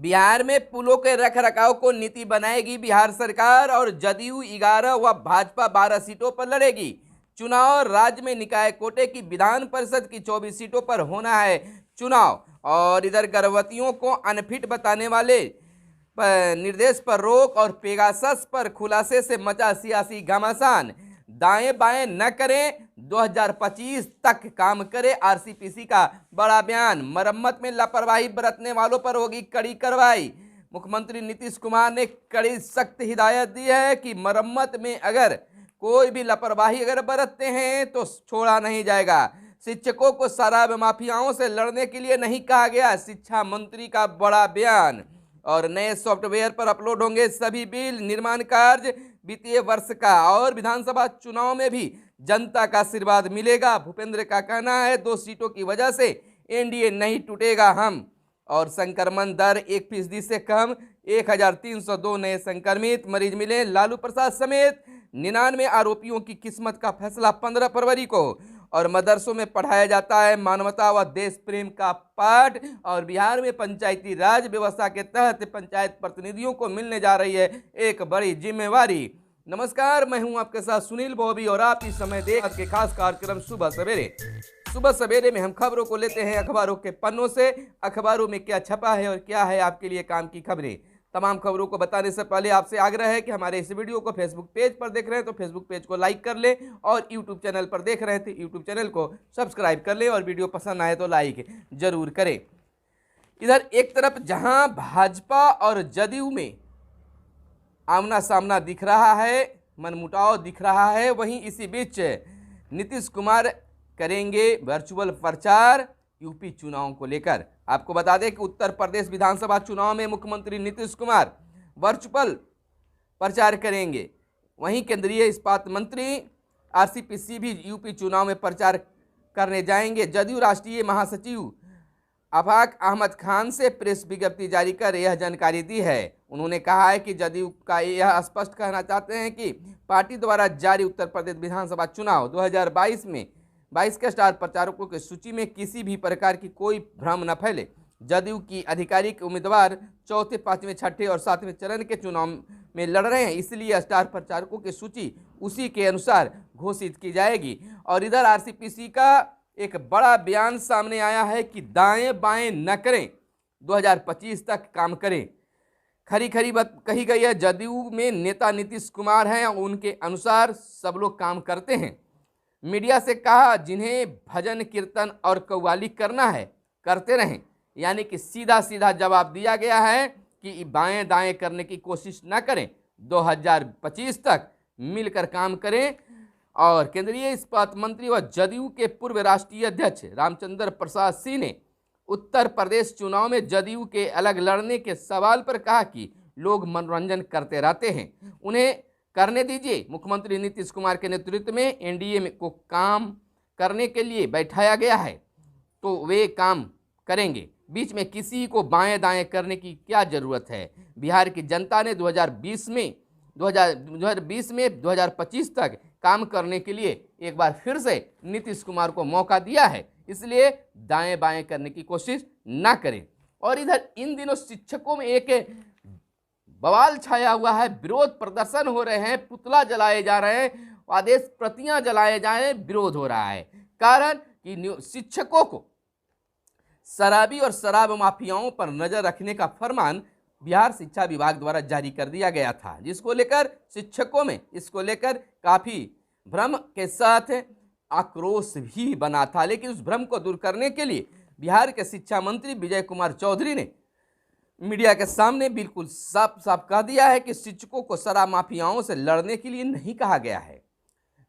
बिहार में पुलों के रखरखाव को नीति बनाएगी बिहार सरकार और जदयू 11 व भाजपा 12 सीटों पर लड़ेगी चुनाव। राज्य में निकाय कोटे की विधान परिषद की 24 सीटों पर होना है चुनाव। और इधर गर्भवतियों को अनफिट बताने वाले निर्देश पर रोक और पेगासस पर खुलासे से मचा सियासी घमासान। दाएं बाएं न करें, 2025 तक काम करे, आरसीपीसी का बड़ा बयान। मरम्मत में लापरवाही बरतने वालों पर होगी कड़ी कार्रवाई। मुख्यमंत्री नीतीश कुमार ने कड़ी सख्त हिदायत दी है कि मरम्मत में अगर कोई भी लापरवाही अगर बरतते हैं तो छोड़ा नहीं जाएगा। शिक्षकों को शराब माफियाओं से लड़ने के लिए नहीं कहा गया, शिक्षा मंत्री का बड़ा बयान। और नए सॉफ्टवेयर पर अपलोड होंगे सभी बिल, निर्माण कार्य वित्तीय वर्ष का। और विधानसभा चुनाव में भी जनता का आशीर्वाद मिलेगा। भूपेंद्र का कहना है 2 सीटों की वजह से एनडीए नहीं टूटेगा हम। और संक्रमण दर 1% से कम, 1302 नए संक्रमित मरीज मिले। लालू प्रसाद समेत 99 आरोपियों की किस्मत का फैसला 15 फरवरी को। और मदरसों में पढ़ाया जाता है मानवता व देश प्रेम का पाठ। और बिहार में पंचायती राज व्यवस्था के तहत पंचायत प्रतिनिधियों को मिलने जा रही है एक बड़ी जिम्मेवारी। नमस्कार, मैं हूं आपके साथ सुनील बॉबी और आप इस समय देख के खास कार्यक्रम सुबह सवेरे में हम खबरों को लेते हैं अखबारों के पन्नों से। अखबारों में क्या छपा है और क्या है आपके लिए काम की खबरें। तमाम खबरों को बताने से पहले आपसे आग्रह है कि हमारे इस वीडियो को फेसबुक पेज पर देख रहे हैं तो फेसबुक पेज को लाइक कर लें, और यूट्यूब चैनल पर देख रहे हैं तो यूट्यूब चैनल को सब्सक्राइब कर लें, और वीडियो पसंद आए तो लाइक जरूर करें। इधर एक तरफ जहां भाजपा और जदयू में आमना सामना दिख रहा है, मनमुटाव दिख रहा है, वहीं इसी बीच नीतीश कुमार करेंगे वर्चुअल प्रचार यूपी चुनाव को लेकर। आपको बता दें कि उत्तर प्रदेश विधानसभा चुनाव में मुख्यमंत्री नीतीश कुमार वर्चुअल प्रचार करेंगे। वहीं केंद्रीय इस्पात मंत्री आरसीपीसी भी यूपी चुनाव में प्रचार करने जाएंगे। जदयू राष्ट्रीय महासचिव आफाक अहमद खान से प्रेस विज्ञप्ति जारी कर यह जानकारी दी है। उन्होंने कहा है कि जदयू का यह स्पष्ट कहना चाहते हैं कि पार्टी द्वारा जारी उत्तर प्रदेश विधानसभा चुनाव 2022 में 22 के स्टार प्रचारकों की सूची में किसी भी प्रकार की कोई भ्रम न फैले। जदयू की आधिकारिक उम्मीदवार चौथे, पांचवें, छठे और सातवें चरण के चुनाव में लड़ रहे हैं, इसलिए स्टार प्रचारकों की सूची उसी के अनुसार घोषित की जाएगी। और इधर आरसीपीसी का एक बड़ा बयान सामने आया है कि दाएं बाएं न करें, 2025 तक काम करें। खरी बात कही गई है। जदयू में नेता नीतीश कुमार हैं, उनके अनुसार सब लोग काम करते हैं। मीडिया से कहा जिन्हें भजन कीर्तन और कव्वाली करना है करते रहें, यानी कि सीधा जवाब दिया गया है कि बाएं दाएं करने की कोशिश न करें, 2025 तक मिलकर काम करें। और केंद्रीय इस्पात मंत्री व जदयू के पूर्व राष्ट्रीय अध्यक्ष रामचंद्र प्रसाद सिंह ने उत्तर प्रदेश चुनाव में जदयू के अलग लड़ने के सवाल पर कहा कि लोग मनोरंजन करते रहते हैं, उन्हें करने दीजिए। मुख्यमंत्री नीतीश कुमार के नेतृत्व में एनडीए को काम करने के लिए बैठाया गया है तो वे काम करेंगे। बीच में किसी को बाएं दाएं करने की क्या जरूरत है। बिहार की जनता ने 2020 में 2025 तक काम करने के लिए एक बार फिर से नीतीश कुमार को मौका दिया है, इसलिए दाएं बाएं करने की कोशिश ना करें। और इधर इन दिनों शिक्षकों में एक बवाल छाया हुआ है, विरोध प्रदर्शन हो रहे हैं, पुतला जलाए जा रहे हैं, आदेश प्रतियां जलाए जा रहे हैं, विरोध हो रहा है। कारण कि शिक्षकों को शराबी और शराब माफियाओं पर नजर रखने का फरमान बिहार शिक्षा विभाग द्वारा जारी कर दिया गया था, जिसको लेकर शिक्षकों में इसको लेकर काफी भ्रम के साथ आक्रोश भी बना था। लेकिन उस भ्रम को दूर करने के लिए बिहार के शिक्षा मंत्री विजय कुमार चौधरी ने मीडिया के सामने बिल्कुल साफ कह दिया है कि शिक्षकों को शराब माफियाओं से लड़ने के लिए नहीं कहा गया है।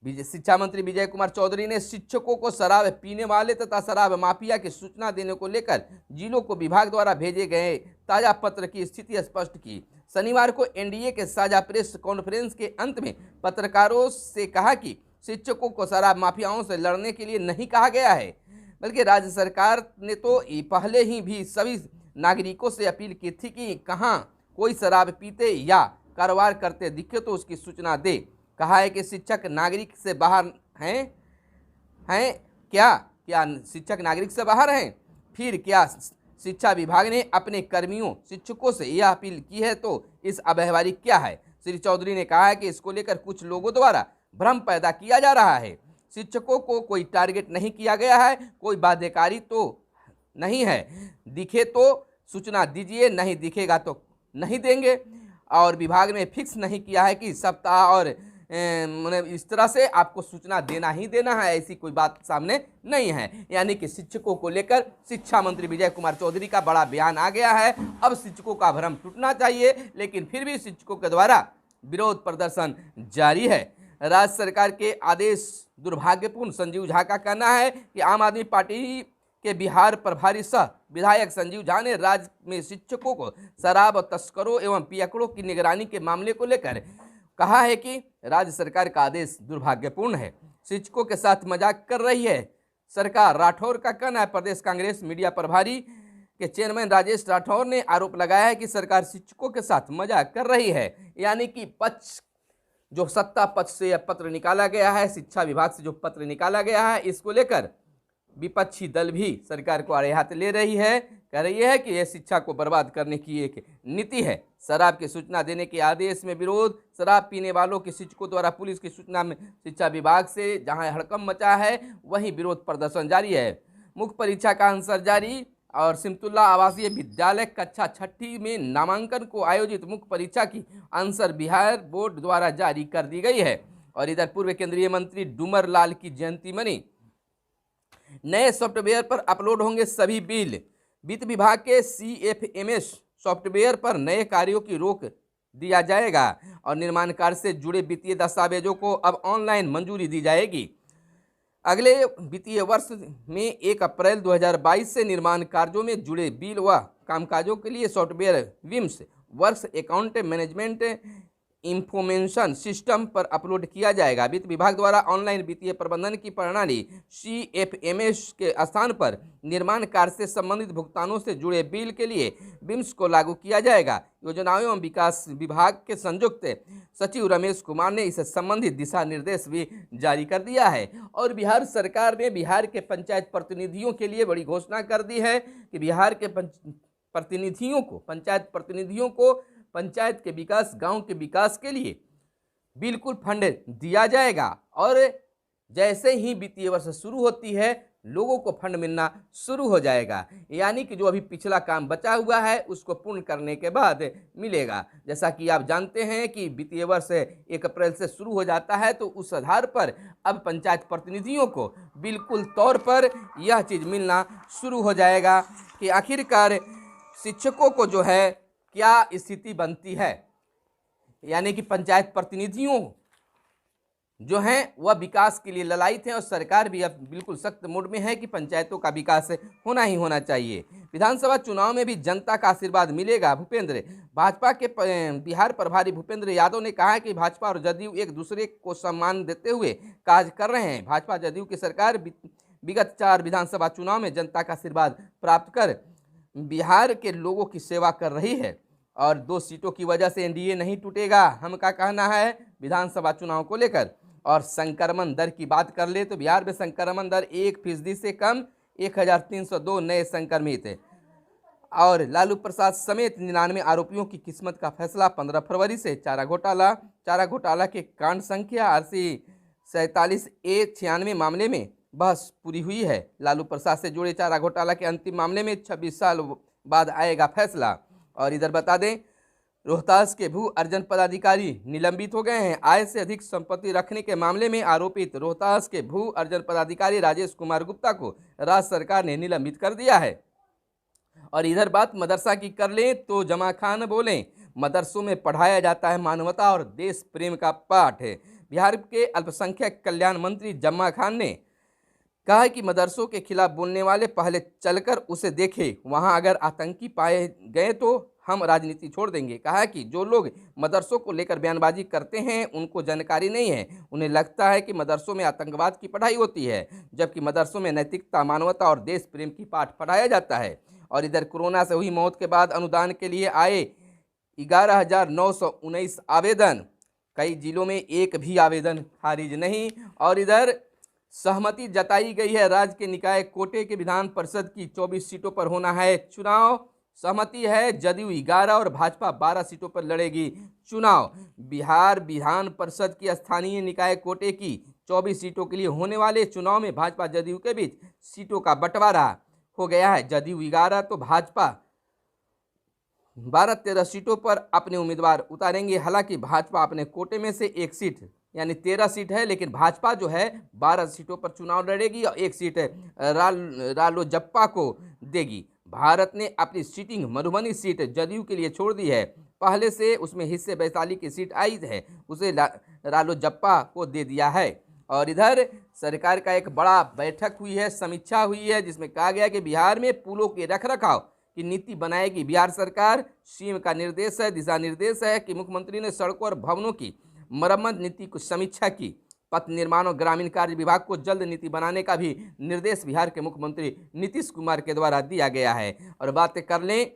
शिक्षा मंत्री विजय कुमार चौधरी ने शिक्षकों को शराब पीने वाले तथा शराब माफिया की सूचना देने को लेकर जिलों को विभाग द्वारा भेजे गए ताजा पत्र की स्थिति स्पष्ट की। शनिवार को एनडीए के साझा प्रेस कॉन्फ्रेंस के अंत में पत्रकारों से कहा कि शिक्षकों को शराब माफियाओं से लड़ने के लिए नहीं कहा गया है, बल्कि राज्य सरकार ने तो पहले ही भी सभी नागरिकों से अपील की थी कि कहाँ कोई शराब पीते या कारोबार करते दिखे तो उसकी सूचना दे। कहा है कि शिक्षक नागरिक से बाहर हैं क्या शिक्षक नागरिक से बाहर हैं? फिर क्या शिक्षा विभाग ने अपने कर्मियों शिक्षकों से यह अपील की है, तो इस अव्यवहारिक क्या है। श्री चौधरी ने कहा है कि इसको लेकर कुछ लोगों द्वारा भ्रम पैदा किया जा रहा है। शिक्षकों को कोई टारगेट नहीं किया गया है, कोई बाध्यकारी तो नहीं है। दिखे तो सूचना दीजिए, नहीं दिखेगा तो नहीं देंगे। और विभाग ने फिक्स नहीं किया है कि सप्ताह और इस तरह से आपको सूचना देना ही देना है, ऐसी कोई बात सामने नहीं है। यानी कि शिक्षकों को लेकर शिक्षा मंत्री विजय कुमार चौधरी का बड़ा बयान आ गया है। अब शिक्षकों का भ्रम टूटना चाहिए, लेकिन फिर भी शिक्षकों के द्वारा विरोध प्रदर्शन जारी है। राज्य सरकार के आदेश दुर्भाग्यपूर्ण। संजीव झा का कहना है कि आम आदमी पार्टी के बिहार प्रभारी सह विधायक संजीव झा ने राज्य में शिक्षकों को शराब तस्करों एवं पियकड़ों की निगरानी के मामले को लेकर कहा है कि राज्य सरकार का आदेश दुर्भाग्यपूर्ण है, शिक्षकों के साथ मजाक कर रही है सरकार। राठौर का कहना है। प्रदेश कांग्रेस मीडिया प्रभारी के चेयरमैन राजेश राठौर ने आरोप लगाया है कि सरकार शिक्षकों के साथ मजाक कर रही है। यानी कि पक्ष जो सत्ता पक्ष से यह पत्र निकाला गया है, शिक्षा विभाग से जो पत्र निकाला गया है, इसको लेकर विपक्षी दल भी सरकार को आड़े हाथ ले रही है। कह रही है कि यह शिक्षा को बर्बाद करने की एक नीति है। शराब की सूचना देने के आदेश में विरोध। शराब पीने वालों के शिक्षकों द्वारा पुलिस की सूचना में शिक्षा विभाग से जहां हड़कंप मचा है, वहीं विरोध प्रदर्शन जारी है। मुख्य परीक्षा का आंसर जारी। और सिमतुल्ला आवासीय विद्यालय कक्षा 6ठी में नामांकन को आयोजित मुख्य परीक्षा की आंसर बिहार बोर्ड द्वारा जारी कर दी गई है। और इधर पूर्व केंद्रीय मंत्री डूमर लाल की जयंती मनी। नए सॉफ्टवेयर पर अपलोड होंगे सभी बिल। वित्त विभाग के CFMS सॉफ्टवेयर पर नए कार्यों की रोक दिया जाएगा और निर्माण कार्य से जुड़े वित्तीय दस्तावेजों को अब ऑनलाइन मंजूरी दी जाएगी। अगले वित्तीय वर्ष में 1 अप्रैल 2022 से निर्माण कार्यों में जुड़े बिल व कामकाजों के लिए सॉफ्टवेयर विम्स works account management information system पर अपलोड किया जाएगा। वित्त विभाग द्वारा ऑनलाइन वित्तीय प्रबंधन की प्रणाली CFMS के स्थान पर निर्माण कार्य से संबंधित भुगतानों से जुड़े बिल के लिए बिम्स को लागू किया जाएगा। योजना एवं विकास विभाग के संयुक्त सचिव रमेश कुमार ने इससे संबंधित दिशा निर्देश भी जारी कर दिया है। और बिहार सरकार ने बिहार के पंचायत प्रतिनिधियों के लिए बड़ी घोषणा कर दी है कि बिहार के पंचायत प्रतिनिधियों को पंचायत के विकास, गांव के विकास के लिए बिल्कुल फंड दिया जाएगा। और जैसे ही वित्तीय वर्ष शुरू होती है, लोगों को फंड मिलना शुरू हो जाएगा। यानी कि जो अभी पिछला काम बचा हुआ है, उसको पूर्ण करने के बाद मिलेगा। जैसा कि आप जानते हैं कि वित्तीय वर्ष 1 अप्रैल से शुरू हो जाता है, तो उस आधार पर अब पंचायत प्रतिनिधियों को बिल्कुल तौर पर यह चीज़ मिलना शुरू हो जाएगा कि आखिरकार शिक्षकों को जो है क्या स्थिति बनती है। यानी कि पंचायत प्रतिनिधियों जो हैं वह विकास के लिए ललायित हैं और सरकार भी अब बिल्कुल सख्त मूड में है कि पंचायतों का विकास होना ही होना चाहिए। विधानसभा चुनाव में भी जनता का आशीर्वाद मिलेगा। भूपेंद्र भाजपा के बिहार प्रभारी भूपेंद्र यादव ने कहा है कि भाजपा और जदयू एक दूसरे को सम्मान देते हुए कार्य कर रहे हैं। भाजपा जदयू की सरकार विगत 4 विधानसभा चुनाव में जनता का आशीर्वाद प्राप्त कर बिहार के लोगों की सेवा कर रही है और 2 सीटों की वजह से NDA नहीं टूटेगा, हम का कहना है विधानसभा चुनाव को लेकर। और संक्रमण दर की बात कर ले तो बिहार में संक्रमण दर 1% से कम 1302 नए संक्रमित है। और लालू प्रसाद समेत 99 आरोपियों की किस्मत का फैसला। 15 फरवरी से चारा घोटाला के कांड संख्या 47A96 मामले में बहस पूरी हुई है। लालू प्रसाद से जुड़े चारा घोटाला के अंतिम मामले में 26 साल बाद आएगा फैसला। और इधर बता दें, रोहतास के भू अर्जन पदाधिकारी निलंबित हो गए हैं। आय से अधिक संपत्ति रखने के मामले में आरोपित रोहतास के भू अर्जन पदाधिकारी राजेश कुमार गुप्ता को राज्य सरकार ने निलंबित कर दिया है। और इधर बात मदरसा की कर लें तो जमा खान बोले, मदरसों में पढ़ाया जाता है मानवता और देश प्रेम का पाठ है। बिहार के अल्पसंख्यक कल्याण मंत्री जमा खान ने कहा है कि मदरसों के खिलाफ बोलने वाले पहले चलकर उसे देखें, वहां अगर आतंकी पाए गए तो हम राजनीति छोड़ देंगे। कहा कि जो लोग मदरसों को लेकर बयानबाजी करते हैं उनको जानकारी नहीं है, उन्हें लगता है कि मदरसों में आतंकवाद की पढ़ाई होती है, जबकि मदरसों में नैतिकता, मानवता और देश प्रेम की पाठ पढ़ाया जाता है। और इधर कोरोना से हुई मौत के बाद अनुदान के लिए आए 11,919 आवेदन, कई जिलों में एक भी आवेदन खारिज नहीं। और इधर सहमति जताई गई है। राज्य के निकाय कोटे के विधान परिषद की 24 सीटों पर होना है चुनाव। सहमति है, जदयू 11 और भाजपा 12 सीटों पर लड़ेगी चुनाव। बिहार विधान परिषद की स्थानीय निकाय कोटे की 24 सीटों के लिए होने वाले चुनाव में भाजपा जदयू के बीच सीटों का बंटवारा हो गया है। जदयू 11 तो भाजपा 12-13 सीटों पर अपने उम्मीदवार उतारेंगे। हालांकि भाजपा अपने कोटे में से एक सीट यानी 13 सीट है, लेकिन भाजपा जो है 12 सीटों पर चुनाव लड़ेगी और एक सीट रालोजप्पा को देगी। भारत ने अपनी सीटिंग मधुबनी सीट जदयू के लिए छोड़ दी है। पहले से उसमें हिस्से वैशाली की सीट आई है, उसे रालोजप्पा को दे दिया है। और इधर सरकार का एक बड़ा बैठक हुई है, समीक्षा हुई है, जिसमें कहा गया कि बिहार में पुलों के रखरखाव की नीति बनाएगी बिहार सरकार। सीएम का निर्देश है, दिशा निर्देश है कि मुख्यमंत्री ने सड़कों और भवनों की मरम्मत नीति की समीक्षा की। पथ निर्माण और ग्रामीण कार्य विभाग को जल्द नीति बनाने का भी निर्देश बिहार के मुख्यमंत्री नीतीश कुमार के द्वारा दिया गया है। और बात कर लें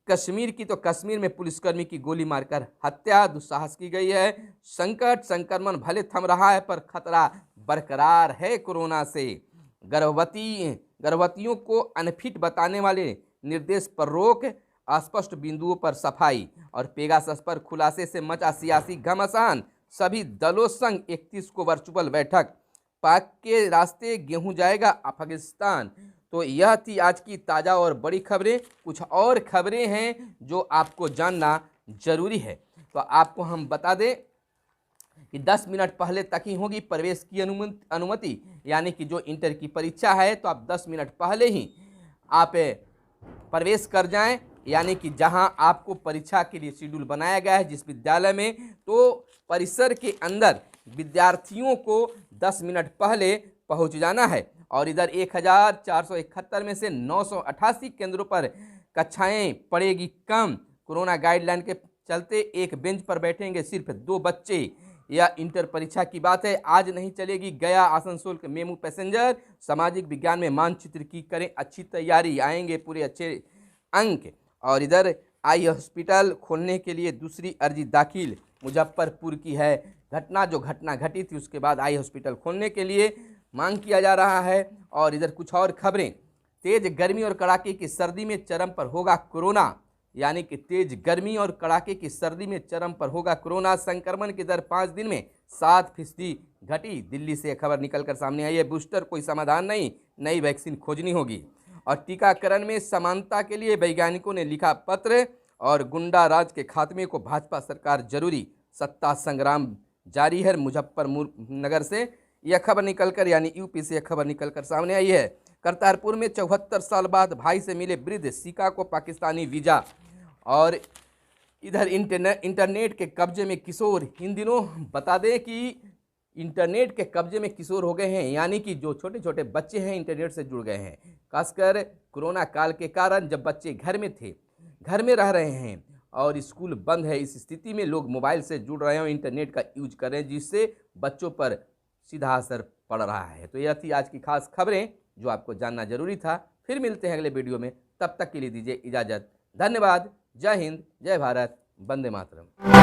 कश्मीर की, तो कश्मीर में पुलिसकर्मी की गोली मारकर हत्या, दुस्साहस की गई है। संकट संक्रमण भले थम रहा है पर खतरा बरकरार है कोरोना से। गर्भवतियों को अनफिट बताने वाले निर्देश पर रोक, अस्पष्ट बिंदुओं पर सफाई और पेगासस पर खुलासे से मचा सियासी घमासान। सभी दलों संग 31 को वर्चुअल बैठक। पाक के रास्ते गेहूं जाएगा अफगानिस्तान। तो यह थी आज की ताज़ा और बड़ी खबरें। कुछ और खबरें हैं जो आपको जानना जरूरी है, तो आपको हम बता दें कि 10 मिनट पहले तक ही होगी प्रवेश की अनुमति, यानी कि जो इंटर की परीक्षा है तो आप 10 मिनट पहले ही आप प्रवेश कर जाएं, यानी कि जहां आपको परीक्षा के लिए शेड्यूल बनाया गया है जिस विद्यालय में, तो परिसर के अंदर विद्यार्थियों को 10 मिनट पहले पहुंच जाना है। और इधर 1471 में से 988 केंद्रों पर कक्षाएं पड़ेगी कम। कोरोना गाइडलाइन के चलते एक बेंच पर बैठेंगे सिर्फ 2 बच्चे। यह इंटर परीक्षा की बात है। आज नहीं चलेगी गया आसनसोल के मेमू पैसेंजर। सामाजिक विज्ञान में मानचित्र की करें अच्छी तैयारी, आएंगे पूरे अच्छे अंक। और इधर आई हॉस्पिटल खोलने के लिए दूसरी अर्जी दाखिल मुजफ्फरपुर की है। घटना घटी थी उसके बाद आई हॉस्पिटल खोलने के लिए मांग किया जा रहा है। और इधर कुछ और खबरें। तेज गर्मी और कड़ाके की सर्दी में चरम पर होगा कोरोना, यानी कि तेज गर्मी और कड़ाके की सर्दी में चरम पर होगा कोरोना। संक्रमण की दर 5 दिन में 7% घटी। दिल्ली से खबर निकलकर सामने आई है। बूस्टर कोई समाधान नहीं, नई वैक्सीन खोजनी होगी। और टीकाकरण में समानता के लिए वैज्ञानिकों ने लिखा पत्र। और गुंडा राज के खात्मे को भाजपा सरकार जरूरी, सत्ता संग्राम जारी है। मुजफ्फरनगर से यह खबर निकलकर, यानी यूपी से यह खबर निकलकर सामने आई है। करतारपुर में 74 साल बाद भाई से मिले वृद्ध, सिका को पाकिस्तानी वीजा। और इधर इंटरनेट के कब्जे में किशोर। इन दिनों बता दें कि इंटरनेट के कब्जे में किशोर हो गए हैं, यानी कि जो छोटे छोटे बच्चे हैं इंटरनेट से जुड़ गए हैं। खासकर कोरोना काल के कारण जब बच्चे घर में थे, घर में रह रहे हैं और स्कूल बंद है, इस स्थिति में लोग मोबाइल से जुड़ रहे हैं और इंटरनेट का यूज कर रहे हैं, जिससे बच्चों पर सीधा असर पड़ रहा है। तो यह थी आज की खास खबरें जो आपको जानना जरूरी था। फिर मिलते हैं अगले वीडियो में, तब तक के लिए दीजिए इजाज़त। धन्यवाद। जय हिंद, जय भारत, वंदे मातरम।